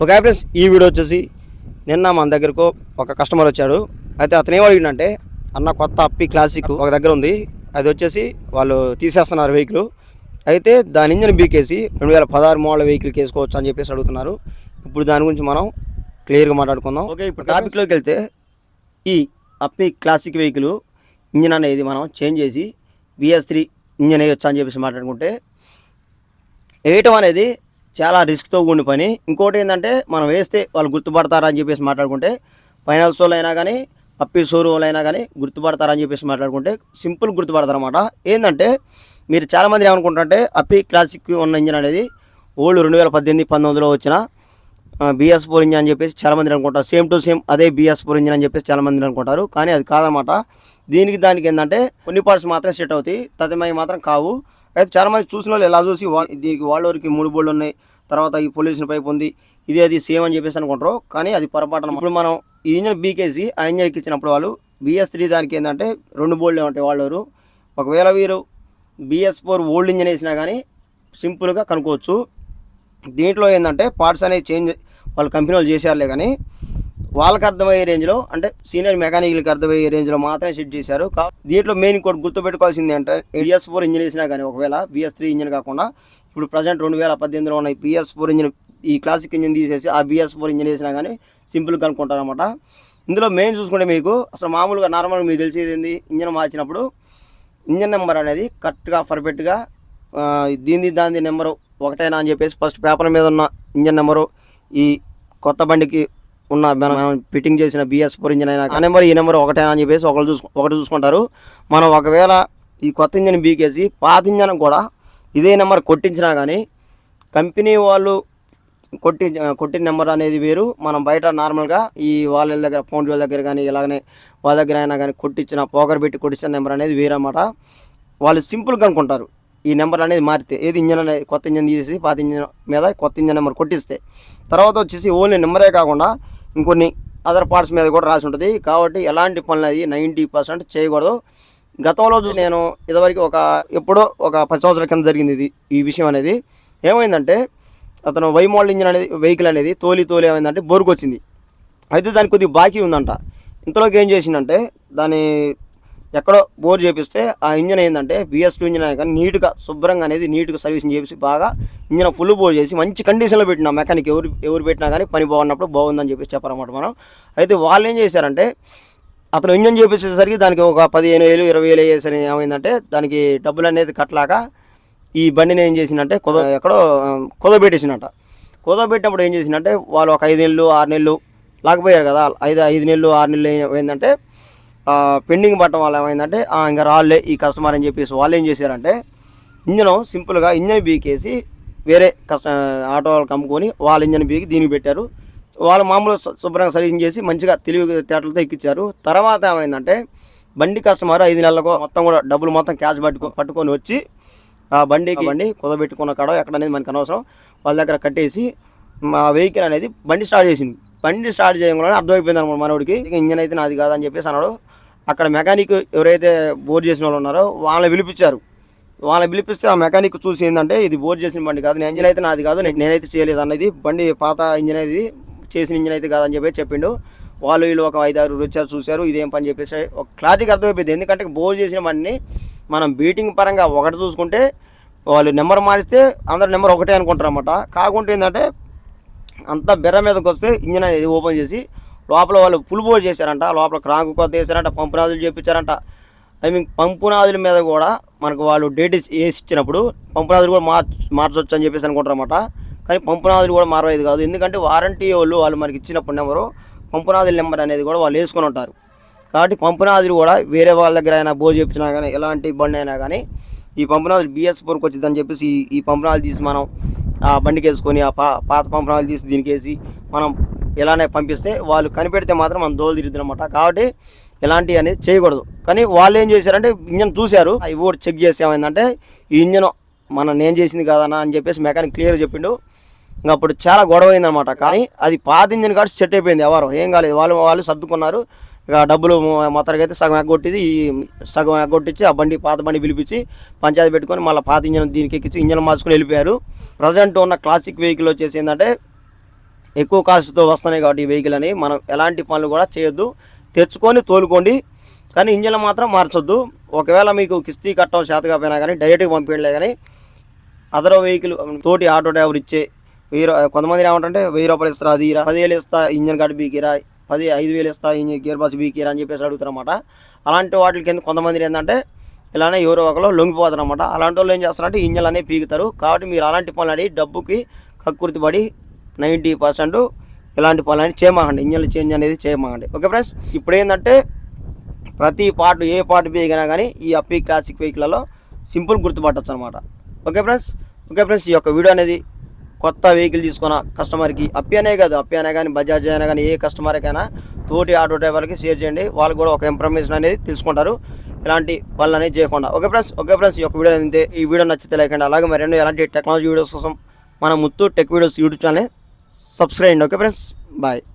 Okay friends, ఈ video వచ్చేసి నిన్న మన దగ్గరకు ఒక కస్టమర్ వచ్చాడు. అయితే అతను ఏం అడిగిందంటే, అన్న కొత్త అప్పి క్లాసిక్ ఒక దగ్గర ఉంది, అది వచ్చేసి వాళ్ళు తీసేస్తున్నారు వెహికల్, అయితే దాని ఇంజన్ బీకేసి 2016 మోడల్ వెహికల్కి వేసుకోవచ్చు అని చెప్పేసి అడుగుతున్నారు. ఇప్పుడు దాని గురించి మనం క్లియర్గా మాట్లాడుకుందాం. ఓకే, ఇప్పుడు టాపిక్లోకి వెళ్తే ఈ అప్పి క్లాసిక్ వెహికల్ ఇంజన్ అనేది మనం చేంజ్ చేసి BS3 ఇంజన్ వేయొచ్చా అని చెప్పేసి మాట్లాడుకుంటే, వేయటం అనేది చాలా రిస్క్తో కూడిన పని. ఇంకోటి ఏంటంటే, మనం వేస్తే వాళ్ళు గుర్తుపడతారా అని చెప్పేసి మాట్లాడుకుంటే, ఫైనాన్స్ వాళ్ళు అయినా కానీ అప్పి షోరూమ్లు అయినా కానీ గుర్తుపడతారా అని చెప్పేసి మాట్లాడుకుంటే సింపుల్ గుర్తుపడతారు అనమాట. ఏంటంటే, మీరు చాలామంది ఏమనుకుంటారంటే అప్పి క్లాసిక్ ఉన్న ఇంజన్ అనేది ఓల్డ్ 2018-19లో వచ్చిన BS4 ఇంజన్ అని చెప్పేసి చాలామంది అనుకుంటారు. సేమ్ టు సేమ్ అదే BS4 ఇంజన్ అని చెప్పేసి చాలామంది అనుకుంటారు, కానీ అది కాదనమాట. దానికి ఏంటంటే కొన్ని పార్ట్స్ మాత్రం సెట్ అవుతాయి, తదిమై మాత్రం కావు. అయితే చాలామంది చూసిన వాళ్ళు ఎలా చూసి దీనికి వాళ్ళకి 3 బోల్డ్ ఉన్నాయి, తర్వాత ఈ పొల్యూషన్ పైప్ ఉంది, ఇది అది సేమ్ అని చెప్పేసి అనుకుంటారు, కానీ అది పొరపాటు. ఇప్పుడు మనం ఈ ఇంజన్ బీకేసి ఆ ఇంజన్ ఎక్కించినప్పుడు వాళ్ళు BS3 దానికి ఏంటంటే 2 బోల్డ్లే ఉంటాయి వాళ్ళు. ఒకవేళ వీరు BS4 ఓల్డ్ ఇంజన్ వేసినా కానీ సింపుల్గా కనుక్కోవచ్చు. దీంట్లో ఏంటంటే పార్ట్స్ అనేవి చేంజ్ వాళ్ళ కంపెనీ వాళ్ళు చేశారులే, కానీ వాళ్ళకి అర్థమయ్యే రేంజ్లో, అంటే సీనియర్ మెకానికల్కి అర్థమయ్యే రేంజ్లో మాత్రమే సెట్ చేశారు. దీంట్లో మెయిన్ ఇంకోటి గుర్తుపెట్టుకోవాల్సింది అంటే, BS4 ఇంజన్ వేసినా కానీ ఒకవేళ BS3 ఇంజన్ కాకుండా ఇప్పుడు ప్రజెంట్ 2018లో ఉన్న BS4 ఇంజన్, ఈ క్లాసిక్ ఇంజన్ తీసేసి ఆ BS4 ఇంజన్ వేసినా కానీ సింపుల్గా కనుక్కుంటారు అనమాట. ఇందులో మెయిన్ చూసుకుంటే మీకు అసలు మామూలుగా నార్మల్గా మీకు తెలిసేది ఏంది, ఇంజన్ మార్చినప్పుడు ఇంజన్ నెంబర్ అనేది కరెక్ట్గా పర్ఫెక్ట్గా దాని నెంబరు ఒకటేనా అని చెప్పేసి ఫస్ట్ పేపర్ మీద ఉన్న ఇంజన్ నెంబరు, ఈ కొత్త బండికి ఉన్న మనం ఫిట్టింగ్ చేసిన BS4 ఇంజన్ అయినా ఆ నెంబర్ ఈ నెంబర్ ఒకటేనా అని చెప్పేసి ఒకటి చూసుకుంటారు. మనం ఒకవేళ ఈ కొత్త ఇంజన్ బీకేసి పాత ఇంజన్ కూడా ఇదే నెంబర్ కొట్టించినా కానీ కంపెనీ వాళ్ళు కొట్టిన నెంబర్ అనేది వేరు. మనం బయట నార్మల్గా ఈ వాళ్ళ దగ్గర ఫోన్ వాళ్ళ దగ్గర కానీ ఇలాగనే వాళ్ళ దగ్గర అయినా కానీ పోకర్ పెట్టి కొట్టించిన నెంబర్ అనేది వేరన్నమాట. వాళ్ళు సింపుల్గా అనుకుంటారు ఈ నెంబర్ అనేది మారితే, ఏది ఇంజన్ అనేది కొత్త ఇంజన్ తీసి పాత ఇంజన్ మీద కొత్త ఇంజన్ నెంబర్ కొట్టిస్తే, తర్వాత వచ్చేసి ఓన్లీ నెంబరే కాకుండా ఇంకొన్ని అదర్ పార్ట్స్ మీద కూడా రాసి ఉంటుంది. కాబట్టి ఎలాంటి పనులు అది 90% చేయకూడదు. గతంలో చూసి నేను ఇదివరకు ఎప్పుడో ఒక 10 సంవత్సరాల కింద జరిగింది ఈ విషయం అనేది. ఏమైందంటే, అతను వై మోడల్ ఇంజన్ అనేది వెహికల్ అనేది తోలి ఏమైందంటే బోరుకు వచ్చింది. అయితే దానికి కొద్దిగా బాకీ ఉందంట. ఇంతలోకి ఏం చేసిందంటే, దాన్ని ఎక్కడో బోర్ చేపిస్తే ఆ ఇంజన్ ఏంటంటే BS2 ఇంజన్ కానీ నీట్గా శుభ్రంగా అనేది నీట్గా సర్వీసింగ్ చేసి బాగా ఇంజన్ ఫుల్ బోర్ చేసి మంచి కండిషన్లో పెట్టిన మెకానిక్ ఎవరు పెట్టినా కానీ పని బాగున్నప్పుడు బాగుందని చెప్పేసి చెప్పారన్నమాట మనం. అయితే వాళ్ళు ఏం చేశారంటే, అతను ఇంజన్ చేపించేసరికి దానికి ఒక 15,000 20,000 వేసేసరి ఏమైందంటే, దానికి డబ్బులు అనేది కట్టలాక ఈ బండిని ఏం చేసిందంటే ఎక్కడో కుదబెట్టేసినట్ట. కుదబెట్టినప్పుడు ఏం చేసిందంటే, వాళ్ళు ఒక 5 నెలలు 6 నెలలు లాకపోయారు కదా, 5 నెలలు 6 నెలలు ఏమైందంటే పెండింగ్ పట్టడం వల్ల ఏమైందంటే, ఇంకా రాళ్ళే ఈ కస్టమర్ అని చెప్పేసి వాళ్ళు ఏం చేశారంటే, సింపుల్గా ఇంజన్ బీకేసి వేరే ఆటో వాళ్ళకి అమ్ముకొని వాళ్ళ ఇంజన్ బీకి దీనికి పెట్టారు. వాళ్ళు మామూలుగా శుభ్రంగా సర్వీసింగ్ చేసి మంచిగా తెలివి తేటలతో ఎక్కించారు. తర్వాత ఏమైందంటే, బండి కస్టమర్ 5 నెలలకు మొత్తం కూడా డబ్బులు మొత్తం క్యాష్ పట్టుకొని వచ్చి ఆ బండి కుదబెట్టుకున్న కాడ ఎక్కడనేది మనకు అనవసరం, వాళ్ళ దగ్గర కట్టేసి మా వెహికల్ అనేది బండి స్టార్ట్ చేసింది. బండి స్టార్ట్ చేయగానే అర్థమైపోయింది అనమాట మనోడికి, ఇంజన్ అయితే నాది కాదని చెప్పేసి అన్నాడు. అక్కడ మెకానిక్ ఎవరైతే బోర్ చేసిన వాళ్ళు ఉన్నారో వాళ్ళని పిలిపించారు. వాళ్ళని పిలిపిస్తే ఆ మెకానిక్ చూసి ఏంటంటే, ఇది బోర్ చేసిన బండి కాదు, ఇంజన్ అయితే నాది కాదు, నేనైతే చేయలేదు అన్నది, బండి పాత ఇంజన్ అనేది చేసిన ఇంజన్ అయితే కాదని చెప్పేసి చెప్పిండు. వీళ్ళు ఒక 5-6 వచ్చారు, చూశారు ఇదేం పని చెప్పేసి ఒక క్లారిటీకి అర్థమైపోయింది. ఎందుకంటే బోర్ చేసిన బండిని మనం బీటింగ్ పరంగా ఒకటి చూసుకుంటే, వాళ్ళు నెంబర్ మారిస్తే అందరు నెంబర్ ఒకటే అనుకుంటారు అన్నమాట. కాకుంటే ఏంటంటే, అంతా బెర్ర మీదకి వస్తే ఇంజన్ అనేది ఓపెన్ చేసి లోపల వాళ్ళు ఫుల్ బోర్ చేశారంట, లోపల క్రాంక్ కొత్త వేసారంట, పంపు నాదులు చేయించారంట. పంపు నాదుల మీద కూడా మనకు వాళ్ళు డేట్ వేసి ఇచ్చినప్పుడు పంపు నాదులు కూడా మార్చవచ్చు అని చెప్పేసి అనుకుంటారన్నమాట. కానీ పంపు నాదులు కూడా మారవేది కాదు, ఎందుకంటే వారంటీ వాళ్ళు మనకి ఇచ్చినప్పుడు నెంబరు పంపు నాదుల నెంబర్ అనేది కూడా వాళ్ళు వేసుకొని ఉంటారు. కాబట్టి పంపు నాదులు కూడా వేరే వాళ్ళ దగ్గర అయినా బోర్ చేయించినా కానీ ఎలాంటి బండి అయినా కానీ ఈ పంపు నాదులు BS4కి వచ్చిందని చెప్పేసి ఈ పంపు నాదులు తీసి మనం ఆ బండికి వేసుకొని ఆ పాత పంపు నాదులు తీసి దీనికి వేసి మనం ఇలానే పంపిస్తే వాళ్ళు కనిపెడితే మాత్రం మనం దోలు తిరుగుతున్నమాట. కాబట్టి ఇలాంటివి అనేది చేయకూడదు. కానీ వాళ్ళు ఏం చేశారంటే, ఇంజన్ చూశారు, అవి కూడా చెక్ చేసి ఏమైందంటే, ఈ ఇంజన్ నేను చేసింది కాదన్నా అని చెప్పేసి మెకానిక్ క్లియర్ చెప్పిండు. ఇంకా అప్పుడు చాలా గొడవ అయిందనమాట. కానీ అది పాత ఇంజన్ కాబట్టి సెట్ అయిపోయింది, ఎవరు ఏం కాలేదు, వాళ్ళు సర్దుకున్నారు. ఇక డబ్బులు మొత్తానికి అయితే సగం ఎగ్గొట్టించి ఆ పాత బండి పిలిపించి పంచాయతీ పెట్టుకొని మళ్ళీ పాత ఇంజన్ దీనికి ఎక్కించి ఇంజన్ మార్చుకొని వెళ్ళిపోయారు. ప్రజెంట్ ఉన్న క్లాసిక్ వెహికల్ వచ్చేసి ఏంటంటే, ఎక్కువ కాస్ట్తో వస్తున్నాయి కాబట్టి ఈ వెహికల్ అని మనం ఎలాంటి పనులు కూడా చేయొద్దు. తెచ్చుకొని తోలుకోండి, కానీ ఇంజన్లు మాత్రం మార్చొద్దు. ఒకవేళ మీకు కిస్తీ కట్టడం చేత కాకపోయినా కానీ డైరెక్ట్గా పంపించలే, కానీ అదర్ వెహికల్ తోటి ఆటో డ్రైవర్ ఇచ్చే కొంతమంది ఏమంటే 1000 రూపాయలు ఇస్తారా, అది 10,000 ఇస్తా ఇంజన్ కట్టి బీకిరా, 5,000 ఇస్తా ఇంజన్ గేర్ బాక్స్ బీకిరా అని చెప్పేసి అడుగుతారన్నమాట. అలాంటి వాటికి కొంతమంది ఏంటంటే ఇలానే ఎవరో ఒకరు లొంగిపోతారు అనమాట. అలాంటి వాళ్ళు ఏం చేస్తారంటే ఇంజన్లు అనేవి పీకుతారు. కాబట్టి మీరు అలాంటి పనులు అడిగి డబ్బుకి కక్కుర్తి పడి 90% ఇలాంటి పనులు అని చేయమాకండి. ఇంజన్లు చేంజ్ అనేది చేయమాకండి. ఓకే ఫ్రెండ్స్, ఇప్పుడు ఏంటంటే ప్రతి పార్ట్ ఏ పార్ట్ పీకినా కానీ ఈ అప్పీ క్లాసిక్ వెహికల్లో సింపుల్ గుర్తుపట్టచ్చు అనమాట. ఓకే ఫ్రెండ్స్, ఈ యొక్క వీడియో అనేది కొత్త వెహికల్ తీసుకున్న కస్టమర్కి, అప్పీ అనే కాదు, అప్పీ అయినా కానీ బజాజ్ అయినా కానీ ఏ కస్టమర్కైనా తోటి ఆటో డ్రైవర్కి షేర్ చేయండి. వాళ్ళు కూడా ఒక ఇన్ఫర్మేషన్ అనేది తెలుసుకుంటారు ఇలాంటి పనులు అనేది చేయకుండా. ఓకే ఫ్రెండ్స్, ఈ యొక్క వీడియో అయితే ఈ వీడియో నచ్చితే లైక్ అండి. అలాగే మరెన్నో ఎలాంటి టెక్నాలజీ వీడియోస్ కోసం మన Muthu tech videos YouTube channel subscribe చేయండి. Okay friends, bye.